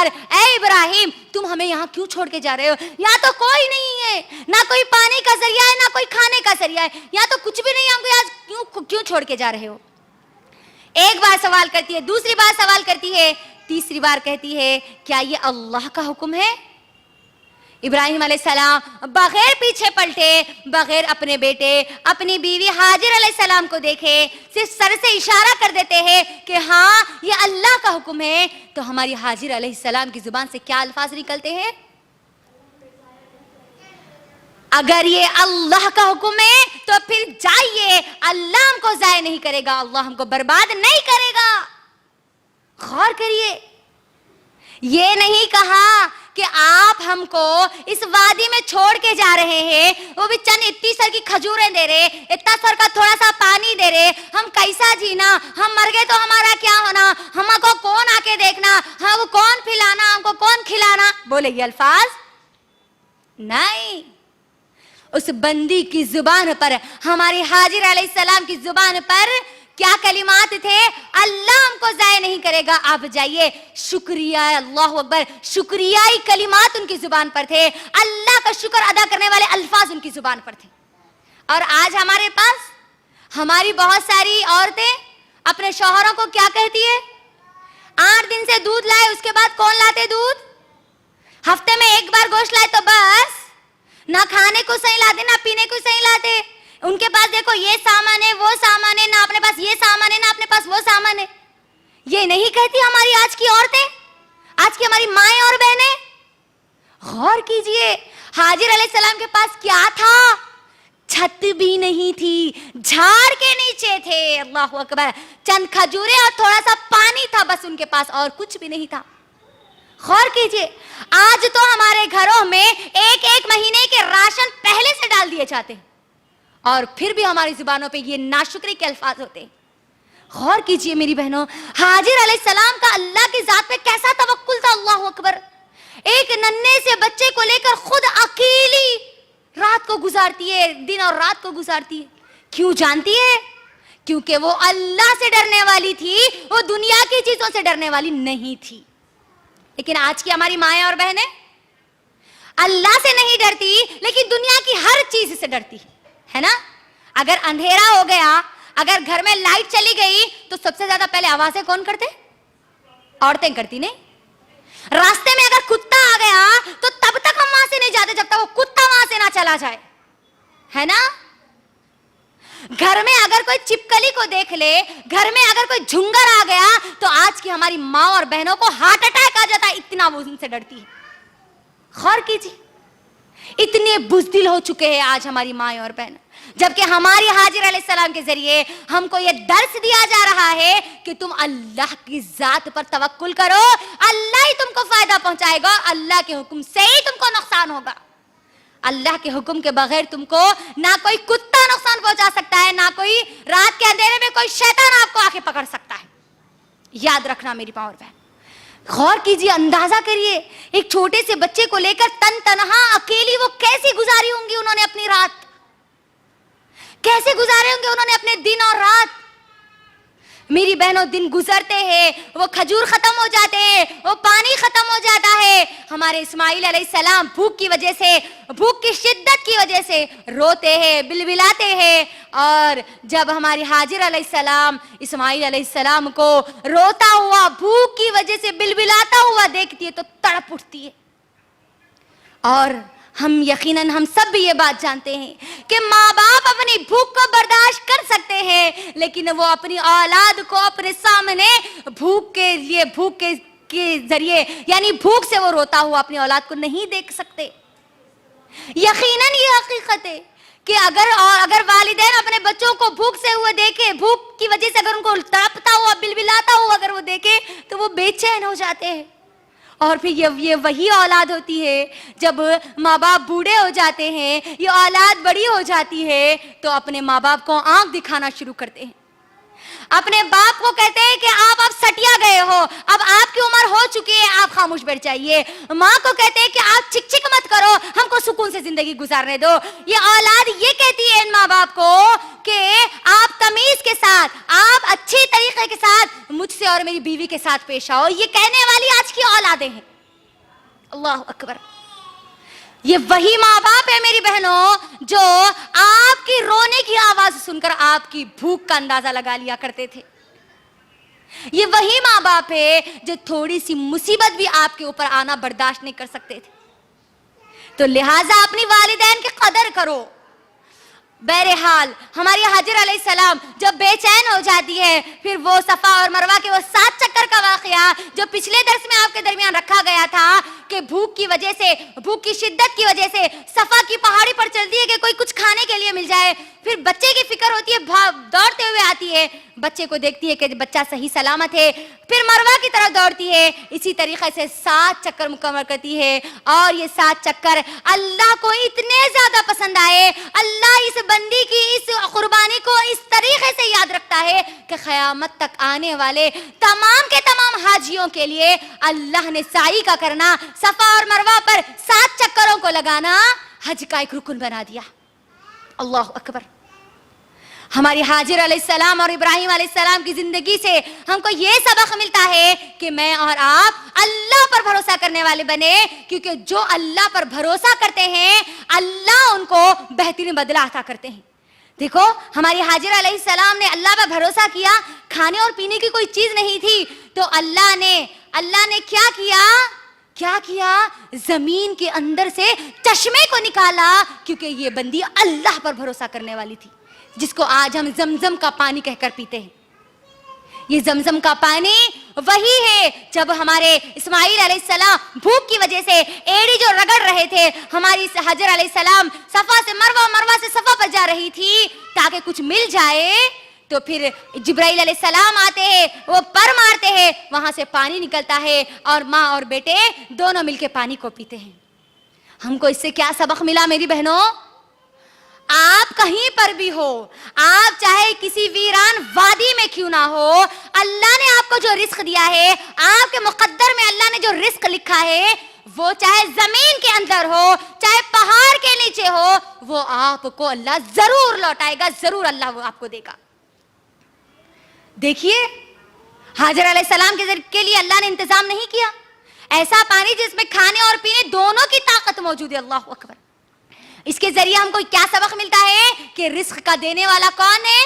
اکبر، اے ابراہیم تم ہمیں یہاں کیوں چھوڑ کے جا رہے ہو؟ یہاں تو کوئی نہیں ہے، نہ کوئی پانی کا ذریعہ ہے، نہ کوئی کھانے کا ذریعہ ہے، یہاں تو کچھ بھی نہیں ہے، ہم کو یہاں کیوں چھوڑ کے جا رہے ہو؟ ایک بار سوال کرتی ہے، دوسری بار سوال کرتی ہے، تیسری بار کہتی ہے کیا یہ اللہ کا حکم ہے؟ ابراہیم علیہ السلام بغیر پیچھے پلٹے، بغیر اپنے بیٹے اپنی بیوی ہاجر علیہ السلام کو دیکھے صرف سر سے اشارہ کر دیتے ہیں کہ ہاں یہ اللہ کا حکم ہے. تو ہماری ہاجر علیہ السلام کی زبان سے کیا الفاظ نکلتے ہیں؟ اگر یہ اللہ کا حکم ہے تو پھر جائیے، اللہ ہم کو ضائع نہیں کرے گا، اللہ ہم کو برباد نہیں کرے گا. غور کریے، یہ نہیں کہا کہ آپ ہم کو اس وادی میں چھوڑ کے جا رہے ہیں، وہ بھی چند اتنی سر کی کھجوریں دے رہے، اتنا سر کا تھوڑا سا پانی دے رہے، ہم کیسا جینا، ہم مر گئے تو ہمارا کیا ہونا، ہم کو کون آ کے دیکھنا، ہم کو کون پلانا، ہم کو کون کھلانا. بولے یہ الفاظ نہیں. اس بندی کی زبان پر، ہماری ہاجر علیہ السلام کی زبان پر کیا کلمات تھے؟ اللہ ہم کو ضائع نہیں کرے گا، آپ جائیے. شکریہ، اللہ اکبر، شکریائی کلمات ان کی زبان پر تھے، اللہ کا شکر ادا کرنے والے الفاظ ان کی زبان پر تھے. اور آج ہمارے پاس ہماری بہت ساری عورتیں اپنے شوہروں کو کیا کہتی ہے؟ 8 دن سے دودھ لائے، اس کے بعد کون لاتے دودھ؟ ہفتے میں ایک بار گوشت لائے تو بس، نہ کھانے کو صحیح لاتے، نہ پینے کو صحیح لاتے. ان کے پاس دیکھو یہ سامان ہے، وہ سامان ہے، نہ اپنے پاس یہ سامان ہے، نہ اپنے پاس وہ سامان ہے. یہ نہیں کہتی ہماری آج کی عورتیں، آج کی ہماری مائیں اور بہنیں. غور کیجئے، ہاجر علیہ السلام کے پاس کیا تھا؟ چھت بھی نہیں تھی، جھاڑ کے نیچے تھے. اللہ اکبر. چند کھجوریں اور تھوڑا سا پانی تھا بس ان کے پاس، اور کچھ بھی نہیں تھا. غور کیجئے، آج تو ہمارے گھروں میں ایک ایک مہینے کے راشن پہلے سے ڈال دیے جاتے ہیں، اور پھر بھی ہماری زبانوں پہ یہ ناشکری کے الفاظ ہوتے ہیں. غور کیجئے میری بہنوں، ہاجر علیہ السلام کا اللہ کی ذات پہ کیسا توکل تھا. اللہ اکبر. ایک ننھے سے بچے کو لے کر خود اکیلی رات کو گزارتی ہے، دن اور رات کو گزارتی ہے. کیوں جانتی ہے؟ کیونکہ وہ اللہ سے ڈرنے والی تھی، وہ دنیا کی چیزوں سے ڈرنے والی نہیں تھی. لیکن آج کی ہماری مائیں اور بہنیں اللہ سے نہیں ڈرتی، لیکن دنیا کی ہر چیز سے ڈرتی ہے نا. اگر اندھیرا ہو گیا، اگر گھر میں لائٹ چلی گئی تو سب سے زیادہ پہلے آوازیں کون کرتے؟ عورتیں کرتی. نہیں، راستے میں اگر کتا آ گیا تو تب تک ہم وہاں سے نہیں جاتے جب تک وہ کتا وہاں سے نہ چلا جائے، ہے نا. گھر میں اگر کوئی چپکلی کو دیکھ لے، گھر میں اگر کوئی جھنگر آ گیا تو آج کی ہماری ماں اور بہنوں کو ہارٹ اٹیک آ جاتا ہے، اتنا وہ ان سے ڈرتی ہے. غور کیجیے، اتنے بزدل ہو چکے ہیں آج ہماری ماں اور بہن، جبکہ ہماری ہاجر علیہ السلام کے ذریعے ہم کو یہ درس دیا جا رہا ہے کہ تم اللہ کی ذات پر توکل کرو، اللہ ہی تم کو فائدہ پہنچائے گا، اللہ کے حکم سے ہی تم کو نقصان ہوگا. اللہ کے حکم کے بغیر تم کو نہ کوئی کتا نقصان پہنچا سکتا ہے، نہ کوئی رات کے اندھیرے میں کوئی شیطان آپ کو آ کے پکڑ سکتا ہے. یاد رکھنا میری ماں اور بہن. غور کیجئے، اندازہ کریے، ایک چھوٹے سے بچے کو لے کر تن تنہا اکیلی وہ کیسی گزاری ہوں گی انہوں نے اپنی رات، کیسے گزارے ہوں گے انہوں نے اپنے دن اور رات. میری بہنوں، دن گزرتے ہیں، وہ کھجور ختم ہو جاتے ہیں، وہ پانی ختم ہو جاتا ہے. ہمارے اسماعیل علیہ السلام بھوک کی وجہ سے، بھوک کی شدت کی وجہ سے روتے ہیں، بلبلاتے ہیں. اور جب ہماری ہاجر علیہ السلام اسماعیل علیہ السلام کو روتا ہوا، بھوک کی وجہ سے بلبلاتا ہوا دیکھتی ہے تو تڑپ اٹھتی ہے. اور ہم یقیناً ہم سب بھی یہ بات جانتے ہیں کہ ماں باپ اپنی بھوک کو برداشت کر سکتے ہیں، لیکن وہ اپنی اولاد کو اپنے سامنے بھوک کے ذریعے، یعنی بھوک سے وہ روتا ہوا اپنی اولاد کو نہیں دیکھ سکتے. یقیناً یہ حقیقت ہے کہ اگر والدین اپنے بچوں کو بھوک سے ہوئے دیکھے، بھوک کی وجہ سے اگر ان کو تڑپتا ہوا، بلبلاتا ہوا اگر وہ دیکھے تو وہ بے چین ہو جاتے ہیں. اور پھر یہ وہی اولاد ہوتی ہے جب ماں باپ بوڑھے ہو جاتے ہیں، یہ اولاد بڑی ہو جاتی ہے تو اپنے ماں باپ کو آنکھ دکھانا شروع کرتے ہیں. اپنے باپ کو کہتے ہیں کہ آپ اب سٹیا گئے ہو، اب آپ کی عمر ہو چکی ہے، آپ خاموش بیٹھ جائیے. ماں کو کہتے ہیں کہ آپ چک چک مت کرو، ہم کو سکون سے زندگی گزارنے دو. یہ اولاد یہ کہتی ہے ان ماں باپ کو کہ آپ تمیز کے ساتھ، آپ اچھی طریقے کے ساتھ مجھ سے اور میری بیوی کے ساتھ پیش آؤ. یہ کہنے والی آج کی اولادیں ہیں. अल्लाह अकबर। ये वही माँ बाप है मेरी बहनों जो आपकी रोने की आवाज सुनकर आपकी भूख का अंदाजा लगा लिया करते थे। ये वही माँ बाप है जो थोड़ी सी मुसीबत भी आपके ऊपर आना बर्दाश्त नहीं कर सकते थे। तो लिहाजा अपनी वालिदैन की कदर करो। बहरहाल हमारी हाजिर अलैहिस्सलाम जब बेचैन हो जाती है, फिर वो सफा और मरवा के वो 7 चक्कर का वाकया जो पिछले दर्स में आपके दरमियान रखा गया था कि भूख की वजह से, भूख की शिद्दत की वजह से सफा की पहाड़ी पर चलती है कि कोई कुछ खाने के लिए मिल जाए, फिर बच्चे की फिक्र होती है, दौड़ते हुए आती है, बच्चे को देखती है कि बच्चा सही सलामत है, फिर मरवा की तरफ दौड़ती है। इसी तरीके से 7 चक्कर मुकम्मल करती है और ये 7 चक्कर अल्लाह को इतने ज्यादा पसंद आए, अल्लाह इस बंदी की इस कुर्बानी को इस तरीके से याद रखता है कि क़यामत तक आने वाले तमाम के तमाम हाजियों के लिए अल्लाह ने साई का करना, सफा और मरवा पर 7 चक्करों को लगाना हज का एक रुकन बना दिया। अल्लाह अकबर। हमारी हाजिर अलैहिस्सलाम और इब्राहिम अलैहिस्सलाम की जिंदगी से हमको ये सबक मिलता है कि मैं और आप अल्लाह पर भरोसा करने वाले बने, क्योंकि जो अल्लाह पर भरोसा करते हैं अल्लाह उनको बेहतरीन बदला अता करते हैं। देखो हमारी हाजिर अलैहिस्सलाम ने अल्लाह पर भरोसा किया, खाने और पीने की कोई चीज नहीं थी, तो अल्लाह ने क्या किया, जमीन के अंदर से चश्मे को निकाला, क्योंकि ये बंदी अल्लाह पर भरोसा करने वाली थी, जिसको आज हम जमजम का पानी कहकर पीते हैं। ये जमजम का पानी वही है जब हमारे इस्माइल अलैहिस्सलाम भूख की वजह से एड़ी जो रगड़ रहे थे, हमारी हाजिर अलैहिस्सलाम सफा से मरवा, मरवा से सफा पर जा रही थी ताकि कुछ मिल जाए, तो फिर जिब्राइल अलैहिस्सलाम आते हैं, वो पर मारते हैं, वहां से पानी निकलता है और माँ और बेटे दोनों मिलके पानी को पीते हैं। हमको इससे क्या सबक मिला मेरी बहनों? आप कहीं पर भी हो, आप चाहे किसी वीरान वादी में क्यों ना हो, अल्लाह ने आपको जो रिस्क दिया है, आपके मुकद्दर में अल्लाह ने जो रिस्क लिखा है, वो चाहे जमीन के अंदर हो चाहे पहाड़ के नीचे हो, वो आपको अल्लाह जरूर लौटाएगा, जरूर अल्लाह वो आपको देगा। देखिए हाजिर अलैहिस्सलाम के लिए अल्लाह ने इंतजाम नहीं किया ऐसा पानी जिसमें खाने और पीने दोनों की ताकत मौजूद है। अल्लाह अकबर। इसके जरिए हमको क्या सबक मिलता है कि रिस्क का देने वाला कौन है?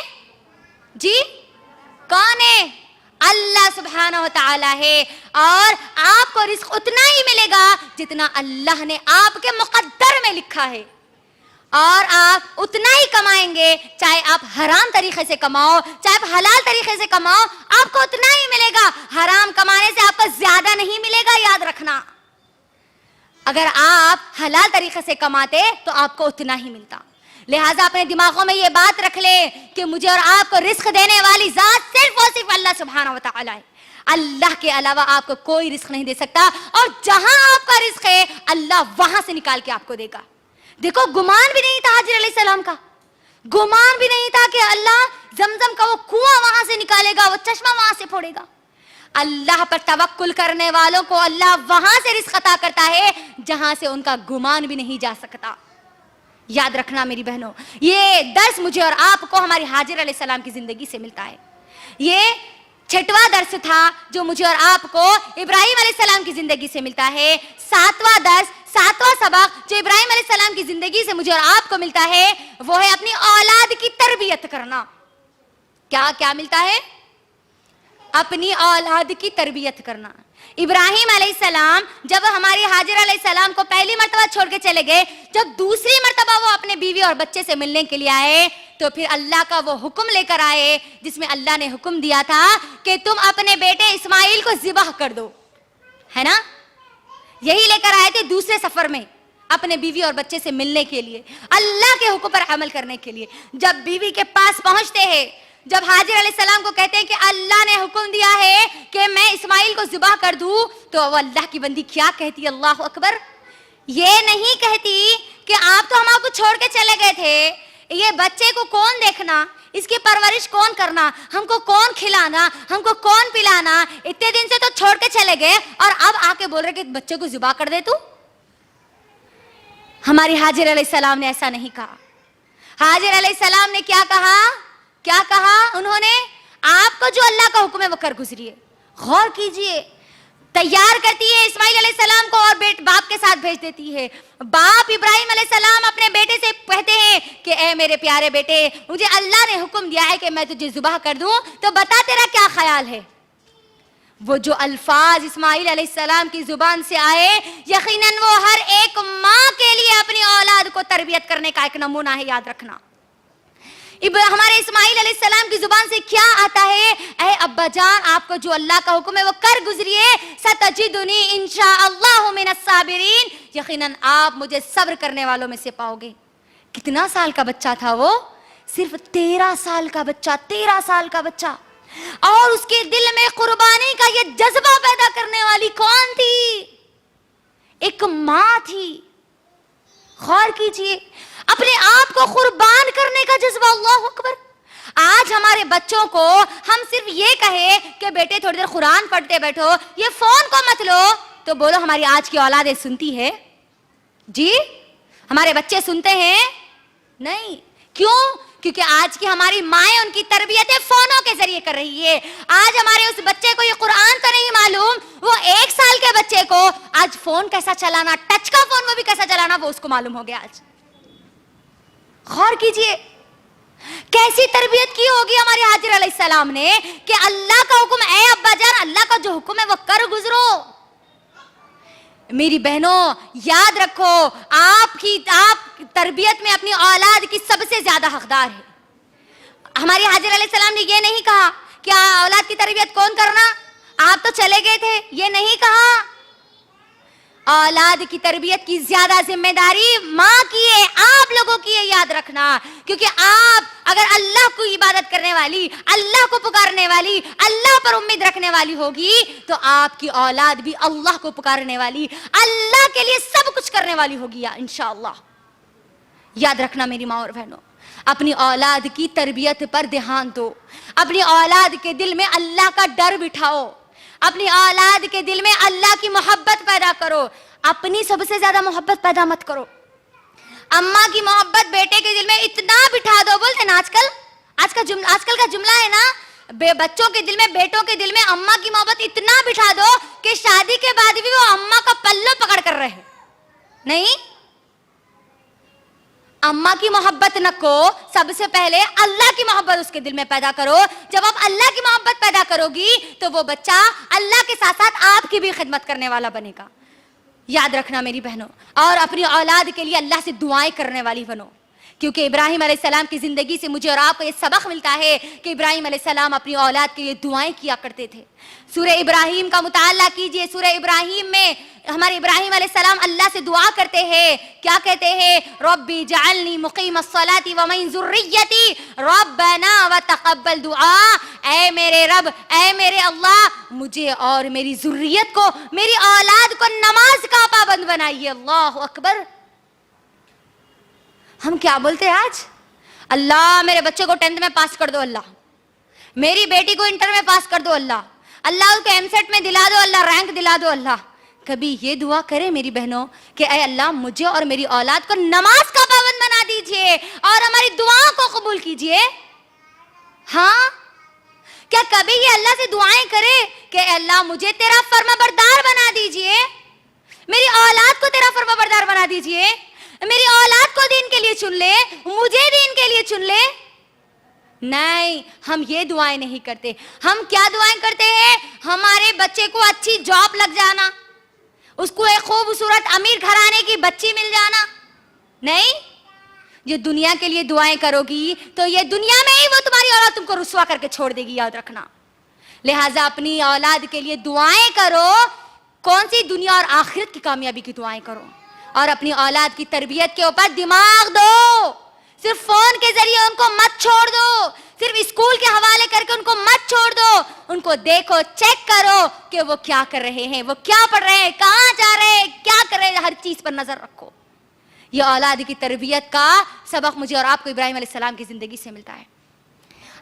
जी कौन है? अल्लाह सुब्हानहु व तआला है, और आपको रिस्क उतना ही मिलेगा जितना अल्लाह ने आपके मुकद्दर में लिखा है, और आप उतना ही कमाएंगे, चाहे आप हराम तरीके से कमाओ चाहे आप हलाल तरीके से कमाओ, आपको उतना ही मिलेगा। हराम कमाने से आपको ज्यादा नहीं मिलेगा, याद रखना। अगर आप हलाल तरीके से कमाते तो आपको उतना ही मिलता। लिहाजा अपने दिमागों में ये बात रख ले कि मुझे और आपको रिस्क देने वाली जात सिर्फ और सिर्फ अल्लाह सुब्हानहु व तआला है। अल्लाह के अलावा आपको कोई रिस्क नहीं दे सकता, और जहां आपका रिस्क है अल्लाह वहां से निकाल के आपको देगा। देखो गुमान भी नहीं था हाजिर अलैहिस्सलाम का, गुमान भी नहीं था कि अल्लाह जमजम का वो कुआं वहां से निकालेगा, वो चश्मा वहां से फोड़ेगा। अल्लाह पर तवक्कुल करने वालों को अल्लाह वहां से रिस्क अता करता है जहां से उनका गुमान भी नहीं जा सकता। याद रखना मेरी बहनों, ये दर्स मुझे और आपको हमारी हाजिर अलैहिस्सलाम की जिंदगी से मिलता है। ये 6वां दर्स था जो मुझे और आपको इब्राहिम अलैहिस्सलाम की जिंदगी से मिलता है। 7वां दर्स, 7वां सबक जो इब्राहिम अलैहिस्सलाम की जिंदगी से मुझे और आपको मिलता है वो है अपनी औलाद की तरबियत करना। क्या क्या मिलता है? अपनी औलाद की तरबियत करना। इब्राहिम अलैहिस्सलाम जब हमारी हाजिर अलैहिस्सलाम को पहली मर्तबा छोड़ के चले गए, जब दूसरी मर्तबा वो अपने बीवी और बच्चे से मिलने के लिए आए, तो फिर अल्लाह का वो हुक्म लेकर आए जिसमें अल्लाह ने हुक्म दिया था कि तुम अपने बेटे इस्माइल को ज़िबह कर दो, है ना? यही लेकर आए थे दूसरे सफर में अपने बीवी और बच्चे से मिलने के लिए, अल्लाह के हुक्म पर अमल करने के लिए। जब बीवी के पास पहुंचते हैं, जब हाजिर अलैहिस्सलाम को कहते हैं कि अल्लाह ने हुक्म दिया है कि मैं इस्माइल को ज़िबह कर दूं, तो वो अल्लाह की बंदी क्या कहती है? अल्लाह अकबर। ये नहीं कहती कि आप तो हम आपको छोड़ के चले गए थे, ये बच्चे को कौन देखना, इसकी परवरिश कौन करना, हमको कौन खिलाना, हमको कौन पिलाना, इतने दिन से तो छोड़ के चले गए और अब आके बोल रहे कि बच्चे को ज़िबह कर दे तू। हमारी हाजिर अलैहिस्सलाम ने ऐसा नहीं कहा। हाजिर अलैहिस्सलाम ने क्या कहा? क्या कहा उन्होंने? आपको जो अल्लाह का हुक्म है वो कर गुजरिए। गौर कीजिए, तैयार करती है इस्माइल अलैहिस्सलाम को और बाप के साथ भेज देती है। बाप इब्राहिम अलैहिस्सलाम अपने बेटे से कहते हैं कि ए मेरे प्यारे बेटे, मुझे अल्लाह ने हुक्म दिया है कि मैं तुझे ज़ुबह कर दूं, तो बता तेरा क्या ख्याल है। वो जो अल्फाज इस्माइल अलैहिस्सलाम की जुबान से आए, यकीनन वो हर एक माँ के लिए अपनी औलाद को तरबियत करने का एक नमूना है, याद रखना। हमारे इस्माइल अलैहिस्सलाम की जुबान से क्या आता है, ऐ अब्बा जान, आपको जो अल्लाह का हुक्म है वो कर गुजरिए, सतजिदुनी इंशाअल्लाहु मिनस साबिरीन, यकीनन आप मुझे सब्र करने वालों में से पाओगे। कितना साल का बच्चा था वो? सिर्फ 13 साल का बच्चा, 13 साल का बच्चा, और उसके दिल में कुर्बानी का ये जज्बा पैदा करने वाली कौन थी? एक माँ थी। गौर कीजिए, अपने आप को कुर्बान करने का जज्बा। अल्लाहु अकबर। आज हमारे बच्चों को हम सिर्फ ये कहे कि बेटे थोड़ी देर कुरान पढ़ते बैठो, ये फोन को मत लो, तो बोलो हमारी आज की औलाद सुनती है? जी, हमारे बच्चे सुनते हैं? नहीं। क्यों? क्योंकि आज की हमारी माएं उनकी तरबियत फोनों के जरिए कर रही है। आज हमारे उस बच्चे को ये कुरान तो नहीं मालूम, वो 1 साल के बच्चे को आज फोन कैसा चलाना, टच का फोन वो भी कैसा चलाना, वो उसको मालूम हो गया आज। गौर कीजिए, कैसी तरबियत की होगी हमारे हाजिर अलैहिस्सलाम ने कि अल्लाह का हुक्म, ऐ अब्बा जान, अल्लाह का जो हुक्म है वो कर गुजरो। मेरी बहनों, याद रखो, आप तरबियत में अपनी औलाद की सबसे ज्यादा हकदार है। हमारे हाजिर अलैहिस्सलाम ने ये नहीं कहा कि औलाद की तरबियत कौन करना, आप तो चले गए थे, ये नहीं कहा। औलाद की तरबियत की ज्यादा जिम्मेदारी माँ की है, आप लोगों की है, याद रखना। क्योंकि आप अगर अल्लाह को इबादत करने वाली, अल्लाह को पुकारने वाली, अल्लाह पर उम्मीद रखने वाली होगी, तो आपकी औलाद भी अल्लाह को पुकारने वाली, अल्लाह के लिए सब कुछ करने वाली होगी इंशाअल्लाह। याद रखना मेरी माँ और बहनों, अपनी औलाद की तरबियत पर ध्यान दो। अपनी औलाद के दिल में अल्लाह का डर बिठाओ, अपनी औलाद के दिल में अल्लाह की मोहब्बत पैदा करो। अपनी सबसे ज्यादा मोहब्बत पैदा मत करो। अम्मा की मोहब्बत बेटे के दिल में इतना बिठा दो, बोलते ना आजकल का जुमला है ना, बच्चों के दिल में, बेटों के दिल में अम्मा की मोहब्बत इतना बिठा दो कि शादी के बाद भी वो अम्मा का पल्लो पकड़ कर रहे। नहीं, अम्मा की मोहब्बत न को, सबसे पहले अल्लाह की मोहब्बत उसके दिल में पैदा करो। जब आप अल्लाह की मोहब्बत पैदा करोगी तो वो बच्चा अल्लाह के साथ साथ आपकी भी खिदमत करने वाला बनेगा। याद रखना मेरी बहनों, और अपनी औलाद के लिए अल्लाह से दुआएं करने वाली बनो। क्योंकि इब्राहिम अलैहिस्सलाम की जिंदगी से मुझे और आपको ये सबक मिलता है कि इब्राहिम अलैहिस्सलाम अपनी औलाद के लिए दुआएं किया करते थे। सूरह इब्राहिम का मुताला कीजिए। सूरह इब्राहिम में हमारे इब्राहिम अलैहिस्सलाम अल्लाह से दुआ करते हैं। क्या कहते हैं? रब्बी जअलनी मुकीमस्सलाती व मिन ज़ुर्रिय्यती रब्बना व तक़ब्बल दुआ। ऐ मेरे रब, ऐ मेरे अल्लाह, मुझे और मेरी ज़ुर्रियत को, मेरी औलाद को नमाज का पाबंद बनाइए। अल्लाहु अकबर। हम क्या बोलते हैं आज? अल्लाह मेरे बच्चे को 10th में पास कर दो, अल्लाह मेरी बेटी को इंटर में पास कर दो, अल्लाह उसको एमसेट में दिला दो, अल्लाह रैंक दिला दो, अल्लाह। कभी ये दुआ करे मेरी बहनों कि ऐ अल्लाह मुझे और मेरी औलाद को नमाज का पाबंद बना दीजिए और हमारी दुआओं को कबूल कीजिए। हाँ, क्या कभी ये अल्लाह से दुआएं करे कि अल्लाह मुझे तेरा फर्माबरदार बना दीजिए, मेरी औलाद को तेरा फर्माबरदार बना दीजिए, मेरी औलाद को दीन के लिए चुन ले, मुझे दीन के लिए चुन ले? नहीं, हम ये दुआएं नहीं करते। हम क्या दुआएं करते हैं? हमारे बच्चे को अच्छी जॉब लग जाना, उसको एक खूबसूरत अमीर घराने की बच्ची मिल जाना। नहीं, जो दुनिया के लिए दुआएं करोगी तो ये दुनिया में ही वो तुम्हारी औलाद तुमको रुसवा करके छोड़ देगी, याद रखना। लिहाजा अपनी औलाद के लिए दुआएं करो। कौन सी? दुनिया और आखिरत की कामयाबी की दुआएं करो। और अपनी औलाद की तरबियत के ऊपर दिमाग दो। सिर्फ फोन के जरिए उनको मत छोड़ दो, सिर्फ स्कूल के हवाले करके उनको मत छोड़ दो। उनको देखो, चेक करो कि वो क्या कर रहे हैं, वो क्या पढ़ रहे हैं, कहाँ जा रहे हैं, क्या कर रहे हैं, हर चीज पर नजर रखो। ये औलाद की तरबियत का सबक मुझे और आपको इब्राहिम अलैहिस्सलाम की जिंदगी से मिलता है।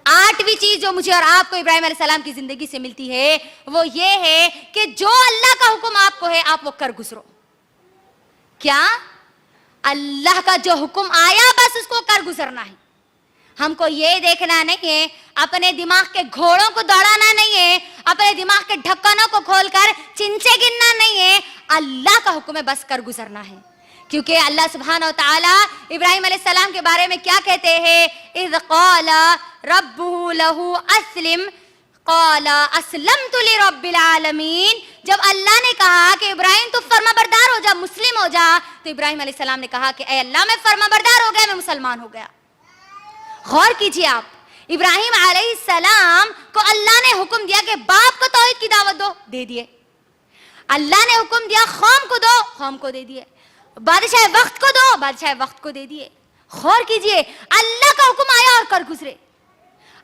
8वीं चीज जो मुझे और आपको इब्राहिम अलैहिस्सलाम की जिंदगी से मिलती है वो ये है कि जो अल्लाह का हुक्म आपको है आप वो कर गुजरो। क्या? अल्लाह का जो हुक्म आया बस उसको कर गुजरना है। हमको ये देखना नहीं है, अपने दिमाग के घोड़ों को दौड़ाना नहीं है है, अपने दिमाग के ढक्कनों को खोलकर चिंचे गिनना नहीं है, अल्लाह का हुक्म है बस कर गुजरना है। क्योंकि अल्लाह सुब्हानहू व तआला इब्राहिम अलैहिस्सलाम के बारे में क्या कहते हैं, इज़ क़ाला रब्बुहु लहू अस्लिम क़ाला अस्लमतु लिरब्बिल आलमीन। जब अल्लाह ने कहा कि इब्राहिम तू फर्माबरदार हो जा, मुस्लिम हो जा, तो इब्राहिम अलैहिस्सलाम ने कहा कि ऐ अल्लाह मैं फर्माबरदार हो गया, मैं मुसलमान हो गया। गौर कीजिए आप, इब्राहिम अलैहिस्सलाम को अल्लाह ने हुक्म दिया कि बाप को तौहीद की दावत दो, दे दिए। अल्लाह ने हुक्म दिया कौम को दो, कौम को दे दिए। बादशाह वक्त को दो, बादशाह वक्त को दे दिए। गौर कीजिए, अल्लाह का हुक्म आया और कर गुजरे।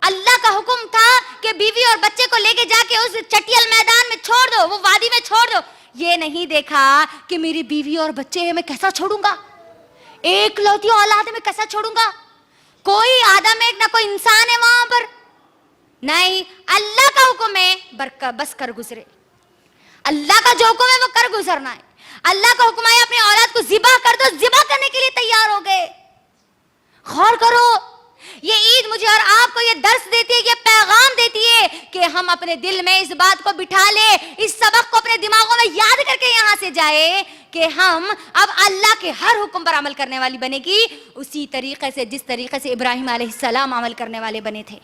अल्लाह का हुक्म था कि बीवी और बच्चे को लेके जाके उस चटियल मैदान में छोड़ दो, वो वादी में छोड़ दो। ये नहीं देखा कि मेरी बीवी और बच्चे हैं मैं कैसा छोड़ूंगा, एक लौती औलाद में कैसा छोड़ूंगा, कोई आदम है ना कोई इंसान है वहां पर, नहीं। अल्लाह का हुक्म है बस कर गुजरे। अल्लाह का जो हुक्म है वो कर गुजरना है। अल्लाह का हुक्म है अपनी औलाद को ज़िबा कर दो, ज़िबा करने के लिए तैयार हो गए। गौर करो, ये ईद मुझे और आपको ये दर्स देती है, ये पैगाम देती है कि हम अपने दिल में इस बात को बिठा ले, इस सबक को अपने दिमागों में याद करके यहाँ से जाए कि हम अब अल्लाह के हर हुक्म पर अमल करने वाली बनेगी, उसी तरीके से जिस तरीके से इब्राहिम अलैहिस्सलाम अमल करने वाले बने थे।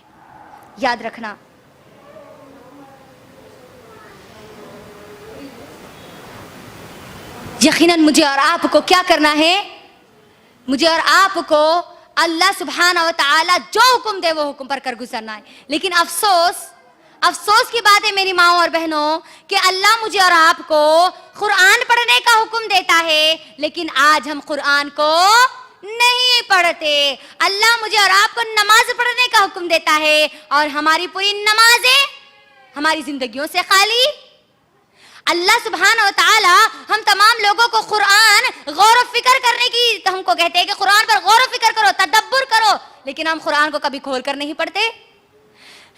याद रखना। यकीनन मुझे और आपको क्या करना है, मुझे और आपको अल्लाह सुब्हानहू व तआला जो हुक्म दे वो हुक्म पर कर गुजरना है। लेकिन अफसोस की बात है मेरी माओ और बहनों कि अल्लाह मुझे और आपको कुरान पढ़ने का हुक्म देता है, लेकिन आज हम कुरान को नहीं पढ़ते। अल्लाह मुझे और आपको नमाज पढ़ने का हुक्म देता है और हमारी पूरी नमाजें हमारी जिंदगियों से खाली। अल्लाह सुब्हानहू व तआला हम तमाम लोगों को कुरान गौर फिक्र करने की तो हमको कहते हैं कि कुरान पर गौर फिक्र करो, तदब्बुर करो, लेकिन हम कुरान को कभी खोल कर नहीं पढ़ते।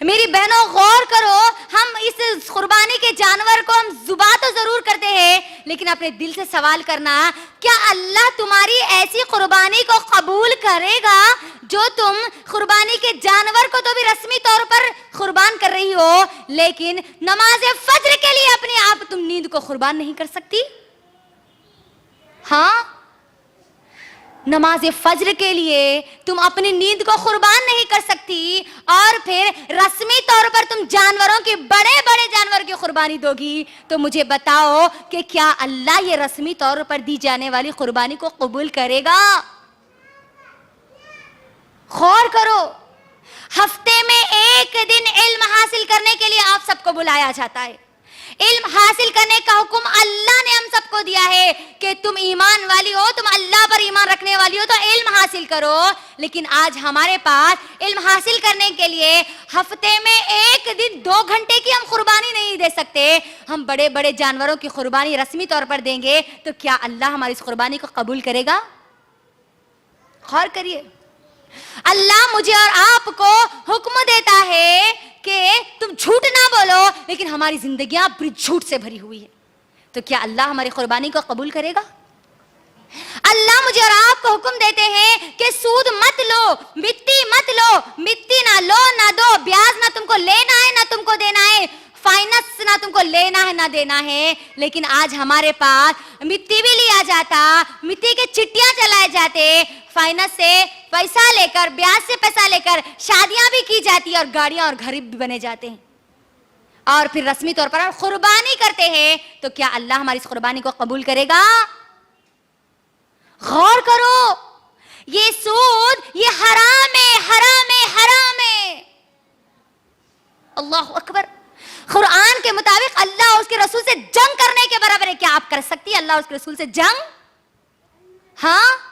मेरी बहनों गौर करो, हम इस कुर्बानी के जानवर को हम जुबा तो जरूर करते हैं, लेकिन अपने दिल से सवाल करना, क्या अल्लाह तुम्हारी ऐसी कुर्बानी को कबूल करेगा जो तुम कुर्बानी के जानवर को तो भी रस्मी तौर पर कुर्बान कर रही हो, लेकिन नमाज फज्र के लिए अपने आप तुम नींद को कुर्बान नहीं कर सकती? हाँ, नमाज फज्र के लिए तुम अपनी नींद को कुर्बान नहीं कर सकती और फिर रस्मी तौर पर तुम जानवरों के बड़े बड़े जानवर की कुर्बानी दोगी, तो मुझे बताओ कि क्या अल्लाह ये रस्मी तौर पर दी जाने वाली कुर्बानी को कबूल करेगा? गौर करो, हफ्ते में एक दिन इल्म हासिल करने के लिए आप सबको बुलाया जाता है। इल्म हासिल करने का हुक्म अल्लाह ने हम सबको दिया है कि तुम ईमान वाली हो, तुम अल्लाह पर ईमान रखने वाली हो तो इल्म हासिल करो। लेकिन आज हमारे पास इल्म हासिल करने के लिए हफ्ते में एक दिन 2 घंटे की हम कुर्बानी नहीं दे सकते। हम बड़े बड़े जानवरों की कुर्बानी रस्मी तौर पर देंगे तो क्या अल्लाह हमारी इस कुर्बानी को कबूल करेगा? गौर करिए, अल्लाह मुझे और आपको हुक्म देता है कि तुम झूठ ना बोलो, लेकिन हमारी जिंदगियां पूरी झूठ से भरी हुई है, तो क्या अल्लाह हमारी कुर्बानी को कबूल करेगा? अल्लाह मुझे और आपको हुक्म देते हैं कि सूद मत लो, मिट्टी मत लो, मिट्टी ना लो ना दो, ब्याज ना तुमको लेना है ना तुमको देना है, फाइनेंस ना तुमको लेना है ना देना है। लेकिन आज हमारे पास मिट्टी भी लिया जाता, मिट्टी के चिट्ठियां चलाए जाते, फाइनेंस से पैसा लेकर, ब्याज से पैसा लेकर शादियां भी की जाती है और गाड़ियां और घर भी बने जाते हैं, और फिर रस्मी तौर पर कुर्बानी करते हैं, तो क्या अल्लाह हमारी इस कुर्बानी को कबूल करेगा? गौर करो, ये सूद ये हराम है, हराम है, हराम है। अल्लाह अकबर। कुरान के मुताबिक अल्लाह उसके रसूल से जंग करने के बराबर है। क्या आप कर सकती है अल्लाह उसके रसूल से जंग? हाँ,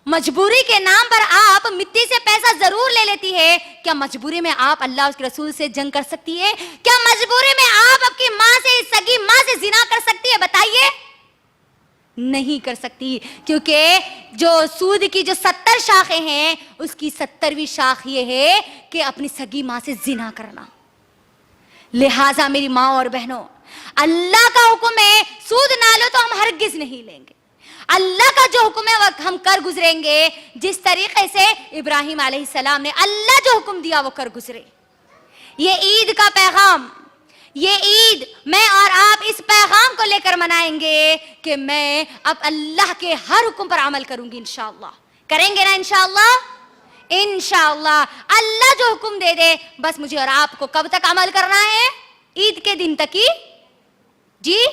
मजबूरी के नाम पर आप मिट्टी से पैसा जरूर ले लेती है, क्या मजबूरी में आप अल्लाह उसके रसूल से जंग कर सकती है? क्या मजबूरी में आप आपकी माँ से, सगी माँ से जिना कर सकती है? बताइए, नहीं कर सकती, क्योंकि जो सूद की जो 70 शाखें हैं उसकी 70वीं शाख ये है कि अपनी सगी माँ से जिना करना। लिहाजा मेरी माँ और बहनों, अल्लाह का हुक्म है सूद ना लो तो हम हरगिज नहीं लेंगे। अल्लाह का जो हुक्म है वो हम कर गुजरेंगे, जिस तरीके से इब्राहिम अलैहिस्सलाम ने अल्लाह जो हुक्म दिया वो कर गुजरे। ये ईद का पैगाम یہ عید میں اور آپ اس پیغام کو لے کر منائیں گے کہ میں اب اللہ کے ہر حکم پر عمل کروں گی انشاءاللہ. کریں گے نا انشاءاللہ؟ انشاءاللہ اللہ جو حکم دے دے بس مجھے اور آپ کو کب تک عمل کرنا ہے؟ عید کے دن تک ہی؟ جی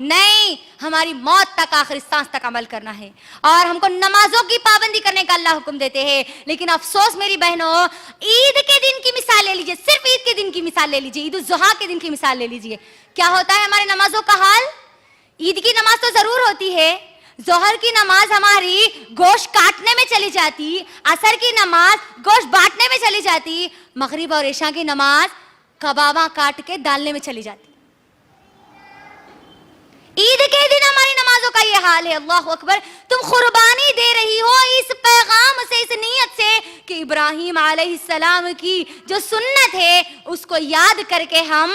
نہیں، ہماری موت تک، آخری سانس تک عمل کرنا ہے. اور ہم کو نمازوں کی پابندی کرنے کا اللہ حکم دیتے ہیں. لیکن افسوس میری بہنوں، عید کے دن کی مثال لے لیجئے، صرف عید کے دن کی مثال لے لیجئے، عید الاضحیٰ کے دن کی مثال لے لیجئے. کیا ہوتا ہے ہماری نمازوں کا حال؟ عید کی نماز تو ضرور ہوتی ہے، ظہر کی نماز ہماری گوشت کاٹنے میں چلی جاتی، عصر کی نماز گوشت بانٹنے میں چلی جاتی، مغرب اور عشاء کی نماز کباباں کاٹ کے ڈالنے میں چلی جاتی. عید کے دن ہماری نمازوں کا یہ حال ہے. اللہ اکبر. تم قربانی دے رہی ہو اس پیغام سے، اس نیت سے کہ ابراہیم علیہ السلام کی جو سنت ہے اس کو یاد کر کے ہم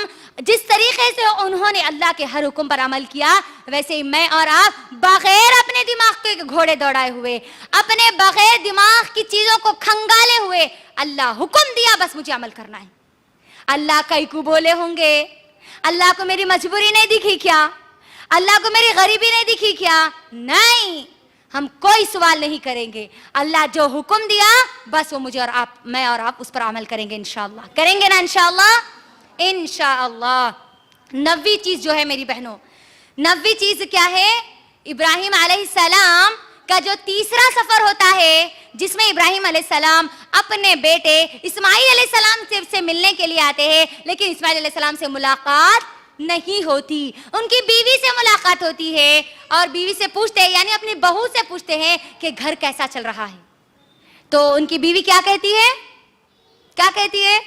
جس طریقے سے انہوں نے اللہ کے ہر حکم پر عمل کیا، ویسے ہی میں اور آپ بغیر اپنے دماغ کے گھوڑے دوڑائے ہوئے، اپنے بغیر دماغ کی چیزوں کو کھنگالے ہوئے، اللہ حکم دیا بس مجھے عمل کرنا ہے. اللہ کئی کو بولے ہوں گے، اللہ کو میری مجبوری نہیں دکھی کیا؟ اللہ کو میری غریبی نہیں دکھی کیا؟ نہیں، ہم کوئی سوال نہیں کریں گے. اللہ جو حکم دیا بس وہ مجھے اور آپ، میں اور آپ اس پر عمل کریں گے انشاءاللہ. کریں گے نا انشاءاللہ؟ انشاءاللہ. 90ویں چیز جو ہے میری بہنوں، 90ویں چیز کیا ہے؟ ابراہیم علیہ السلام کا جو تیسرا سفر ہوتا ہے جس میں ابراہیم علیہ السلام اپنے بیٹے اسماعیل علیہ السلام سے ملنے کے لیے آتے ہیں، لیکن اسماعیل علیہ السلام سے ملاقات نہیں ہوتی. ان کی بیوی سے ملاقات ہوتی ہے اور بیوی سے پوچھتے ہیں، یعنی اپنی بہو سے پوچھتے ہیں کہ گھر کیسا چل رہا ہے. تو ان کی بیوی کیا کہتی ہے؟ کیا کہتی ہے؟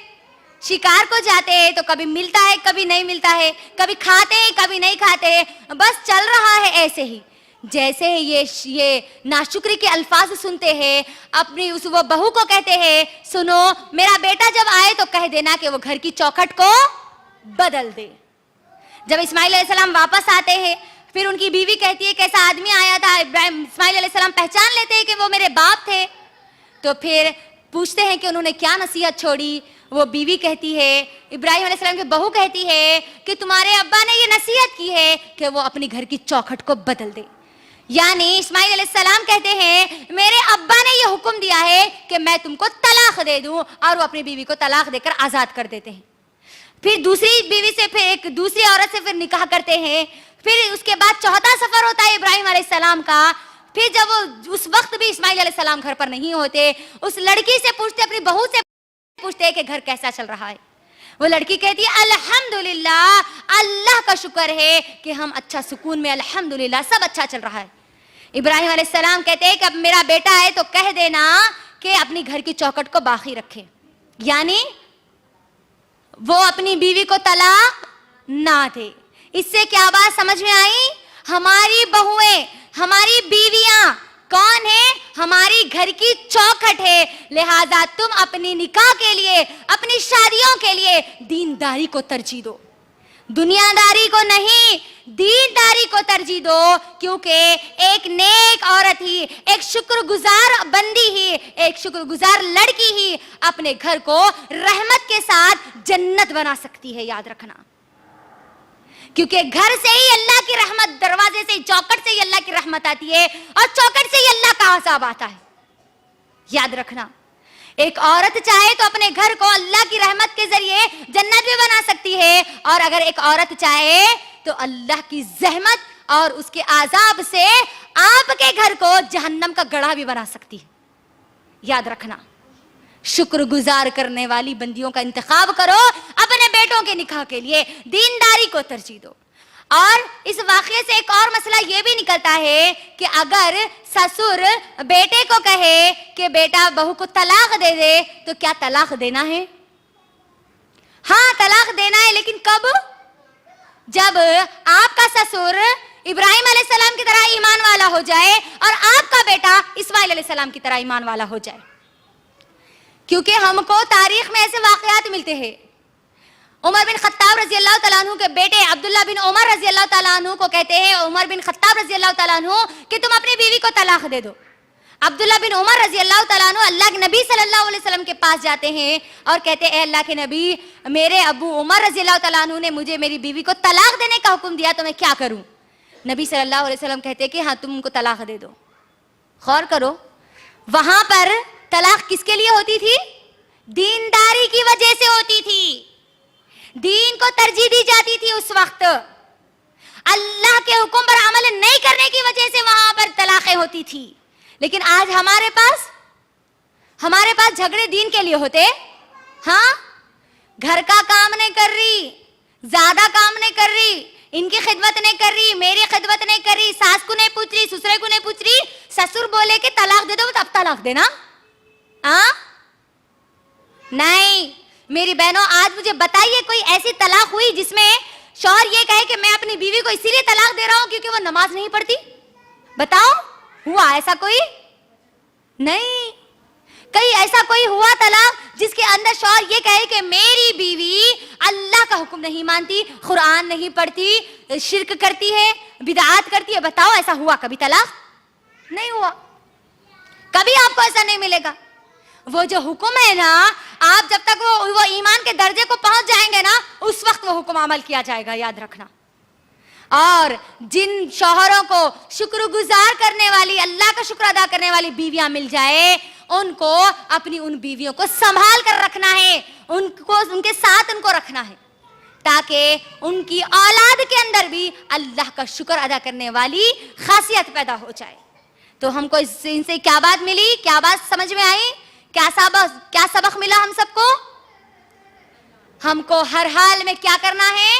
شکار کو جاتے ہیں تو کبھی ملتا ہے کبھی نہیں ملتا ہے، کبھی کھاتے ہیں کبھی نہیں کھاتے، بس چل رہا ہے ایسے ہی. جیسے یہ ناشکری کے الفاظ سنتے ہیں، اپنی اس وہ بہو کو کہتے ہیں، سنو میرا بیٹا جب آئے تو کہہ دینا کہ وہ گھر کی چوکھٹ کو بدل دے. جب اسماعیل علیہ السلام واپس آتے ہیں، پھر ان کی بیوی کہتی ہے کیسا آدمی آیا تھا؟ اسماعیل علیہ السلام پہچان لیتے ہیں کہ وہ میرے باپ تھے. تو پھر پوچھتے ہیں کہ انہوں نے کیا نصیحت چھوڑی. وہ بیوی کہتی ہے، ابراہیم علیہ السلام کی بہو کہتی ہے کہ تمہارے ابا نے یہ نصیحت کی ہے کہ وہ اپنی گھر کی چوکھٹ کو بدل دے. یعنی اسماعیل علیہ السلام کہتے ہیں میرے ابا نے یہ حکم دیا ہے کہ میں تم کو طلاق دے دوں، اور وہ اپنی بیوی کو طلاق دے کر آزاد کر دیتے ہیں. پھر دوسری بیوی سے، پھر ایک دوسری عورت سے پھر نکاح کرتے ہیں. پھر اس کے بعد چوتھا سفر ہوتا ہے ابراہیم علیہ السلام کا. پھر جب وہ اس وقت بھی اسماعیل علیہ السلام گھر پر نہیں ہوتے، اس لڑکی سے پوچھتے، اپنی بہو سے پوچھتے کہ گھر کیسا چل رہا ہے. وہ لڑکی کہتی ہے الحمدللہ، اللہ کا شکر ہے کہ ہم اچھا سکون میں، الحمدللہ سب اچھا چل رہا ہے. ابراہیم علیہ السلام کہتے ہیں کہ اب میرا بیٹا ہے تو کہہ دینا کہ اپنی گھر کی چوکھٹ کو باقی رکھے. یعنی وہ اپنی بیوی کو طلاق نہ دے. اس سے کیا بات سمجھ میں آئی؟ ہماری بہویں، ہماری بیویاں کون ہیں؟ ہماری گھر کی چوکھٹ ہے. لہذا تم اپنی نکاح کے لیے، اپنی شادیوں کے لیے دینداری کو ترجیح دو، دنیا داری کو نہیں، دینداری کو ترجیح دو. کیونکہ ایک نیک عورت ہی، ایک شکر گزار بندی ہی، ایک شکر گزار لڑکی ہی اپنے گھر کو رحمت کے ساتھ جنت بنا سکتی ہے. یاد رکھنا، کیونکہ گھر سے ہی اللہ کی رحمت، دروازے سے، چوکھٹ سے ہی اللہ کی رحمت آتی ہے، اور چوکھٹ سے ہی اللہ کا عذاب آتا ہے. یاد رکھنا، ایک عورت چاہے تو اپنے گھر کو اللہ کی رحمت کے ذریعے جنت بھی بنا سکتی ہے، اور اگر ایک عورت چاہے تو اللہ کی زحمت اور اس کے عذاب سے آپ کے گھر کو جہنم کا گڑھا بھی بنا سکتی ہے. یاد رکھنا، شکر گزار کرنے والی بندیوں کا انتخاب کرو اپنے بیٹوں کے نکاح کے لیے، دینداری کو ترجیح دو. اور اس واقعے سے ایک اور مسئلہ یہ بھی نکلتا ہے کہ اگر سسر بیٹے کو کہے کہ بیٹا بہو کو طلاق دے دے تو کیا طلاق دینا ہے؟ ہاں طلاق دینا ہے، لیکن کب؟ جب آپ کا سسر ابراہیم علیہ السلام کی طرح ایمان والا ہو جائے اور آپ کا بیٹا اسماعیل علیہ السلام کی طرح ایمان والا ہو جائے. کیونکہ ہم کو تاریخ میں ایسے واقعات ملتے ہیں. عمر بن خطاب رضی اللہ تعالیٰ عنہ کے بیٹے عبداللہ بن عمر رضی اللہ تعالیٰ عنہ کو کہتے ہیں، عمر بن خطاب رضی اللہ تعالیٰ عنہ کہ تم اپنی بیوی کو طلاق دے دو. عبداللہ بن عمر رضی اللہ تعالیٰ عنہ اللہ کے نبی صلی اللہ علیہ وسلم کے پاس جاتے ہیں اور کہتے ہیں اے اللہ کے نبی، میرے ابو عمر رضی اللہ تعالیٰ عنہ نے مجھے میری بیوی کو طلاق دینے کا حکم دیا تو میں کیا کروں؟ نبی صلی اللہ علیہ وسلم کہتے کہ ہاں تم ان کو طلاق دے دو. غور کرو، وہاں پر طلاق کس کے لیے ہوتی تھی؟ دینداری کی وجہ سے ہوتی تھی. دین کو ترجیح دی جاتی تھی اس وقت. اللہ کے حکم پر عمل نہیں کرنے کی وجہ سے وہاں پر طلاقیں ہوتی تھی. لیکن آج ہمارے پاس جھگڑے دین کے لیے ہوتے. ہاں، گھر کا کام نہیں کر رہی، زیادہ کام نہیں کر رہی، ان کی خدمت نہیں کر رہی، میری خدمت نہیں کر رہی، ساس کو نہیں پوچھ رہی، سسرے کو نہیں پوچھ رہی، سسر بولے کہ طلاق دے دو تو اب طلاق دینا. نہیں میری بہنوں، آج مجھے بتائیے کوئی ایسی طلاق ہوئی جس میں شوہر یہ کہے کہ میں اپنی بیوی کو اسی لیے طلاق دے رہا ہوں کیونکہ وہ نماز نہیں پڑھتی؟ بتاؤ، ہوا ایسا کوئی؟ نہیں. کئی ایسا کوئی ہوا طلاق جس کے اندر شوہر یہ کہے کہ میری بیوی اللہ کا حکم نہیں مانتی، قرآن نہیں پڑھتی، شرک کرتی ہے، بدعات کرتی ہے؟ بتاؤ ایسا ہوا کبھی طلاق؟ نہیں ہوا. کبھی آپ کو ایسا نہیں ملے گا. وہ جو حکم ہے نا، آپ جب تک وہ ایمان کے درجے کو پہنچ جائیں گے نا، اس وقت وہ حکم عمل کیا جائے گا، یاد رکھنا. اور جن شوہروں کو شکر گزار کرنے والی، اللہ کا شکر ادا کرنے والی بیویاں مل جائے، ان کو اپنی ان بیویوں کو سنبھال کر رکھنا ہے، ان کے ساتھ ان کو رکھنا ہے تاکہ ان کی اولاد کے اندر بھی اللہ کا شکر ادا کرنے والی خاصیت پیدا ہو جائے. تو ہم کو ان سے کیا بات ملی، کیا بات سمجھ میں آئی، کیا سبق ملا ہم سب کو؟ ہم کو ہر حال میں کیا کرنا ہے؟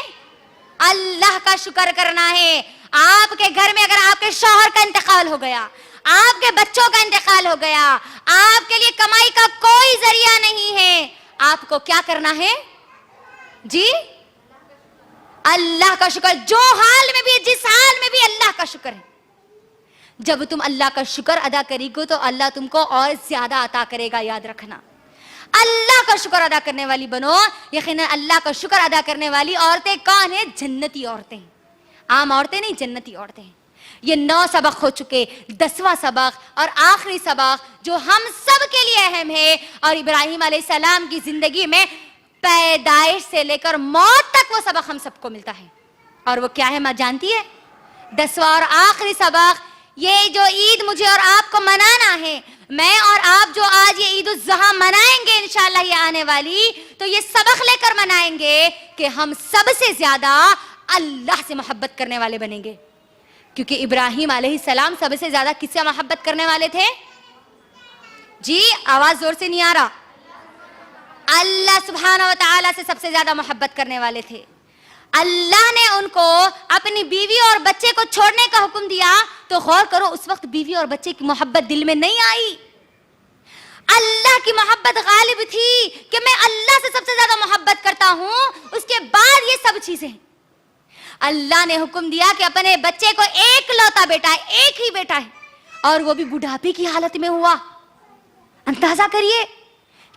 اللہ کا شکر کرنا ہے. آپ کے گھر میں اگر آپ کے شوہر کا انتقال ہو گیا، آپ کے بچوں کا انتقال ہو گیا، آپ کے لیے کمائی کا کوئی ذریعہ نہیں ہے، آپ کو کیا کرنا ہے؟ جی، اللہ کا شکر. جو حال میں بھی، جس حال میں بھی اللہ کا شکر ہے. جب تم اللہ کا شکر ادا کرے گو تو اللہ تم کو اور زیادہ عطا کرے گا، یاد رکھنا. اللہ کا شکر ادا کرنے والی بنو. یقیناً اللہ کا شکر ادا کرنے والی عورتیں کون ہیں؟ جنتی عورتیں. عام عورتیں نہیں، جنتی عورتیں. یہ 9 سبق ہو چکے. 10واں سبق اور آخری سبق جو ہم سب کے لیے اہم ہے، اور ابراہیم علیہ السلام کی زندگی میں پیدائش سے لے کر موت تک وہ سبق ہم سب کو ملتا ہے. اور وہ کیا ہے ماں جانتی ہے؟ 10واں اور آخری سبق، یہ جو عید مجھے اور آپ کو منانا ہے، میں اور آپ جو آج یہ عید الاضحیٰ منائیں گے انشاءاللہ یہ آنے والی، تو یہ سبق لے کر منائیں گے کہ ہم سب سے زیادہ اللہ سے محبت کرنے والے بنیں گے. کیونکہ ابراہیم علیہ السلام سب سے زیادہ کس سے محبت کرنے والے تھے؟ جی آواز زور سے نہیں آ رہا. اللہ سبحانہ و تعالیٰ سے سب سے زیادہ محبت کرنے والے تھے. اللہ نے ان کو اپنی بیوی اور بچے کو چھوڑنے کا حکم دیا تو غور کرو، اس وقت بیوی اور بچے کی محبت دل میں نہیں آئی. اللہ کی محبت غالب تھی کہ میں اللہ سے سب سے زیادہ محبت کرتا ہوں. اس کے بعد یہ سب چیزیں اللہ نے حکم دیا کہ اپنے بچے کو ایک لوتا بیٹا ہے، ایک ہی بیٹا ہے، اور وہ بھی بڑھاپے کی حالت میں ہوا. اندازہ کریے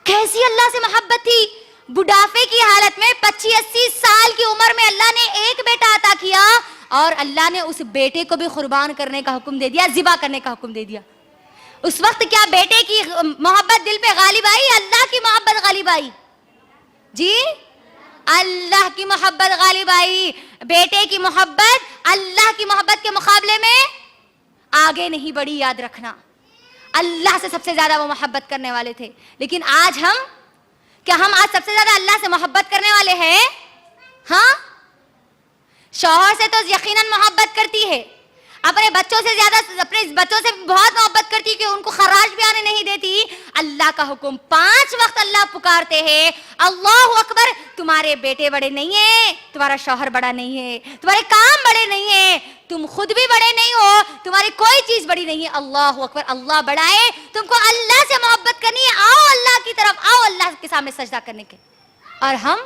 کیسی اللہ سے محبت تھی. بڑھاپے کی حالت میں 25-80 سال کی عمر میں اللہ نے ایک بیٹا عطا کیا، اور اللہ نے اس بیٹے کو بھی قربان کرنے کا حکم دے دیا، ذبح کرنے کا حکم دے دیا. اس وقت کیا بیٹے کی محبت دل پہ غالب آئی؟ اللہ کی محبت غالب آئی. جی اللہ کی محبت غالب آئی. بیٹے کی محبت اللہ کی محبت کے مقابلے میں آگے نہیں بڑھی، یاد رکھنا. اللہ سے سب سے زیادہ وہ محبت کرنے والے تھے. لیکن آج ہم آج سب سے زیادہ اللہ سے محبت کرنے والے ہیں؟ ہاں، شوہر سے تو یقیناً محبت کرتی ہے، اپنے بچوں سے زیادہ، اپنے بچوں سے بہت محبت کرتی کہ ان کو خراج بھی آنے نہیں دیتی. اللہ کا حکم 5 وقت اللہ پکارتے ہیں، اللہ اکبر. تمہارے بیٹے بڑے نہیں ہیں، تمہارا شوہر بڑا نہیں ہے، تمہارے کام بڑے نہیں ہیں، تم خود بھی بڑے نہیں ہو، تمہاری کوئی چیز بڑی نہیں ہے. اللہ اکبر، اللہ بڑا ہے. تم کو اللہ سے محبت کرنی ہے، آؤ اللہ کی طرف، آؤ اللہ کے سامنے سجدہ کرنے کے. اور ہم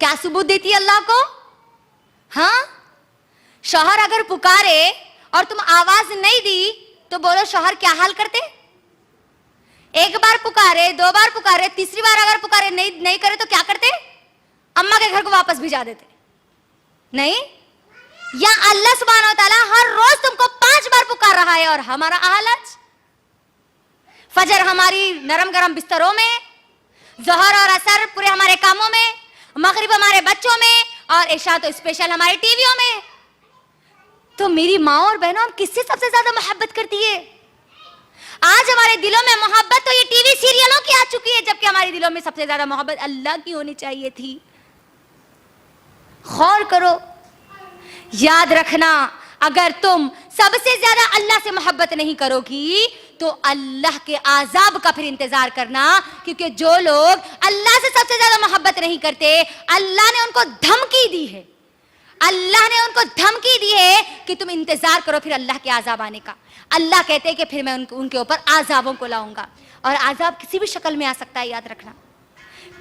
کیا ثبوت دیتی ہے اللہ کو؟ ہاں، شوہر اگر پکارے اور تم آواز نہیں دی تو بولو شوہر کیا حال کرتے؟ ایک بار پکارے، 2 بار پکارے، تیسری بار اگر پکارے نہیں کرے تو کیا کرتے؟ اماں کے گھر کو واپس بھجا دیتے. نہیں، یا اللہ سبحانہ و تعالیٰ ہر روز تم کو 5 بار پکار رہا ہے، اور ہمارا حالت फजर हमारी नरम गरम बिस्तरों में, जोहर और असर पूरे हमारे कामों में, मगरिब हमारे बच्चों में और इशा तो स्पेशल हमारी टीवियों में। तो मेरी माँ और बहनों, हम किससे सबसे ज्यादा मोहब्बत करती है? आज हमारे दिलों में मोहब्बत तो ये टीवी सीरियलों की आ चुकी है, जबकि हमारे दिलों में सबसे ज्यादा मोहब्बत अल्लाह की होनी चाहिए थी। गौर करो, याद रखना, अगर तुम सबसे ज्यादा अल्लाह से मोहब्बत नहीं करोगी तो अल्लाह के आजाब का फिर इंतजार करना, क्योंकि जो लोग अल्लाह से सबसे ज्यादा मोहब्बत नहीं करते, अल्लाह ने उनको धमकी दी है, अल्लाह ने उनको धमकी दी है कि तुम इंतजार करो फिर अल्लाह के आजाब आने का। अल्लाह कहते हैं कि फिर मैं उनके ऊपर आजाबों को लाऊंगा, और आजाब किसी भी शक्ल में आ सकता है, याद रखना।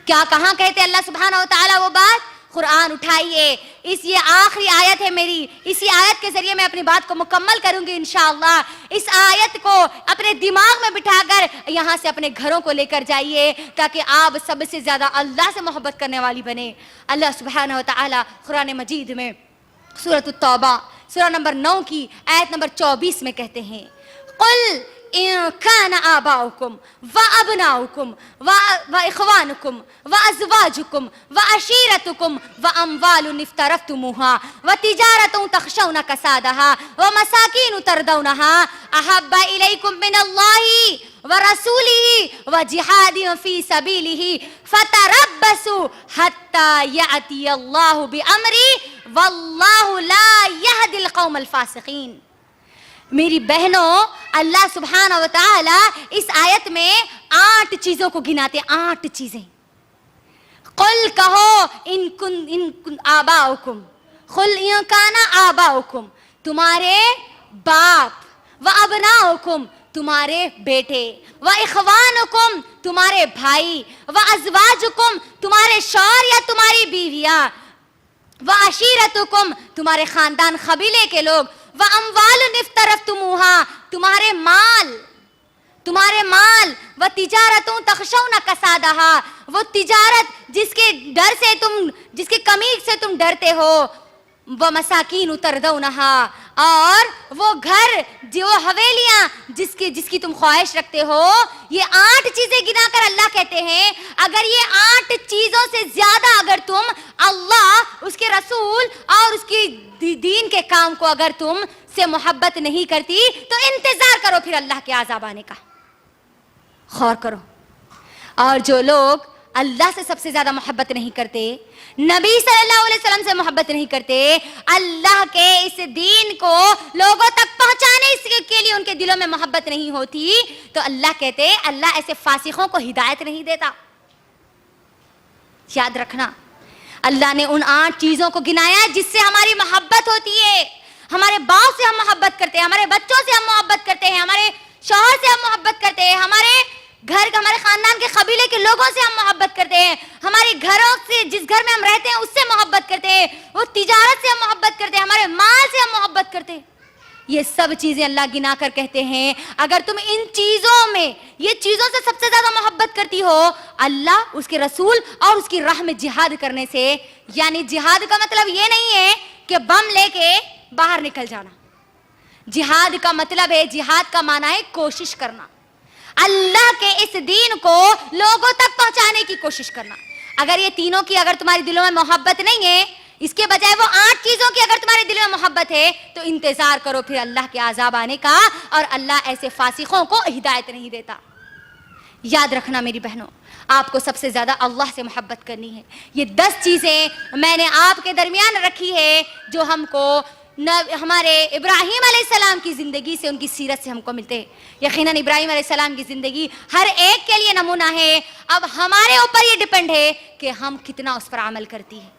क्या कहाँ कहते अल्लाह सुब्हानहू व तआला वो बात? कुरान उठाइए, ये आखिरी आयत है मेरी, इसी आयत के जरिए मैं अपनी बात को मुकम्मल करूंगी इंशाअल्लाह। इस आयत को अपने दिमाग में बिठाकर यहाँ से अपने घरों को लेकर जाइए, ताकि आप सबसे ज्यादा अल्लाह से मोहब्बत करने वाली बने। अल्लाह सुब्हानहू व तआला कुरान मजीद में सूरत तौबा सूरा नंबर 9 की आयत नंबर 24 में कहते हैं, कुल इन कान आबाउकुम व अबनाउकुम व इखवानुकुम व अज़वाजुकुम व अशीरतुकुम व अम्वालुन इफ्तरफ्तुमुहा व तिजारतुन तखशौना कसादहा व मसाकीन तरदौनहा अहब्बा इलैकुम मिनल्लाहि व रसूलिही व जिहादिन फी सबीलिही फतरब्बसू हत्ता यअतियल्लाहु बिअम्री वल्लाहु ला यहदिल कौमल फासिकीन। मेरी बहनों, अल्लाह सुब्हानहू व तआला इस आयत में 8 चीजों को गिनाते, 8 चीजें। कुल कहो इन कुन आबाउकुम, कुल इन काना आबाउकुम, तुम्हारे बाप, व अबनाउकुम, तुम्हारे बेटे, व इखवानुकुम, तुम्हारे भाई, व अज़वाजुकुम, तुम्हारे शौहर या तुम्हारी बीवियां, व अशीरतुकुम, तुम्हारे खानदान कबीले के लोग, व अम्वालुन इफ्तरफ्तुमुहा, तुम्हारे माल, व तिजारतुन तखशौना कसादहा, वो तिजारत जिसके कमी से तुम डरते हो, व मसाकीन तरदौनहा, और वो घर, जो हवेलियां जिसकी तुम ख्वाहिश रखते हो। ये 8 चीजें गिनाकर अल्लाह कहते हैं, अगर ये 8 चीजों से ज्यादा अगर तुम अल्लाह, उसके रसूल और उसकी दीन के काम को अगर तुम से मोहब्बत नहीं करती, तो इंतजार करो फिर अल्लाह के आजाब आने का। गौर करो। और जो लोग अल्लाह से सबसे ज्यादा मोहब्बत नहीं करते, नबी सल्लल्लाहु अलैहि वसल्लम से मोहब्बत नहीं करते, अल्लाह के इस दीन को लोगों तक पहुंचाने के लिए उनके दिलों में मोहब्बत नहीं होती, तो अल्लाह कहते अल्लाह ऐसे फासिकों को हिदायत नहीं देता। याद रखना, अल्लाह ने उन 8 चीजों को गिनाया जिससे हमारी मोहब्बत होती है। हमारे बाप से हम मोहब्बत करते हैं, हमारे बच्चों से हम मोहब्बत करते हैं, हमारे शौहर से हम मोहब्बत करते हैं, हमारे खानदान के कबीले के लोगों से हम मोहब्बत करते हैं, हमारे घरों से, जिस घर में हम रहते हैं उससे मोहब्बत करते हैं, वो तिजारत से हम मोहब्बत करते हैं, हमारे माल से हम मोहब्बत करते हैं। ये सब चीजें अल्लाह गिना कर कहते हैं, अगर तुम इन चीजों में, ये चीजों से सबसे ज्यादा मोहब्बत करती हो, अल्लाह, उसके रसूल और उसकी राह में जिहाद करने से। यानी जिहाद का मतलब ये नहीं है कि बम लेके बाहर निकल जाना। जिहाद का मतलब है, जिहाद का माना है कोशिश करना, अल्लाह के इस दीन को लोगों तक पहुंचाने की कोशिश करना। अगर ये तीनों की अगर तुम्हारे दिलों में मोहब्बत नहीं है, इसके बजाय वो 8 चीजों की अगर तुम्हारे दिल में मोहब्बत है, तो इंतजार करो फिर अल्लाह के आजाब आने का, और अल्लाह ऐसे फासिकों को हिदायत नहीं देता। याद रखना मेरी बहनों, आपको सबसे ज्यादा अल्लाह से मोहब्बत करनी है। ये 10 चीजें मैंने आपके दरमियान रखी है, जो हमको हमारे इब्राहीम अलैहिस्सलाम की जिंदगी से, उनकी सीरत से हमको मिलते हैं। यकीनन इब्राहीम अलैहिस्सलाम की जिंदगी हर एक के लिए नमूना है। अब हमारे ऊपर ये डिपेंड है कि हम कितना उस पर अमल करती है।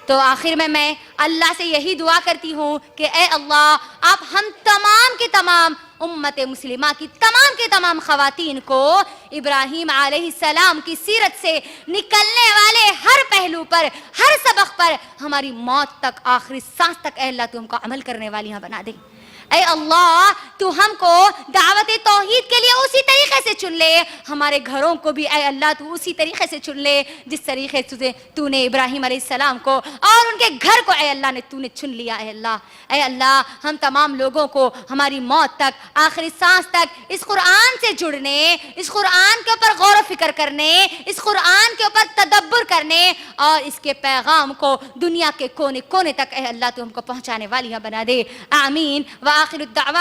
तो आखिर में मैं अल्लाह से यही दुआ करती हूँ कि ए अल्लाह, आप हम तमाम के तमाम उम्मत मुस्लिमा की तमाम के तमाम ख़वातीन को इब्राहीम अलैहिस्सलाम की सीरत से निकलने वाले हर पहलू पर, हर सबक पर, हमारी मौत तक, आखिरी सांस तक, ए अल्लाह, तुम हमको अमल करने वाली यहाँ बना दे। اے اللہ تو ہم کو دعوت توحید کے لیے اسی طریقے سے چن لے, ہمارے گھروں کو بھی اے اللہ تو اسی طریقے سے چن لے جس طریقے سے تو نے ابراہیم علیہ السلام کو اور ان کے گھر کو اے اللہ نے تو نے چن لیا. اے اللہ ہم تمام لوگوں کو ہماری موت تک, آخری سانس تک اس قرآن سے جڑنے, اس قرآن کے اوپر غور و فکر کرنے, اس قرآن کے اوپر تدبر کرنے اور اس کے پیغام کو دنیا کے کونے کونے تک اے اللہ تو ہم کو پہنچانے والی بنا دے. آمین. وآخر الدعوان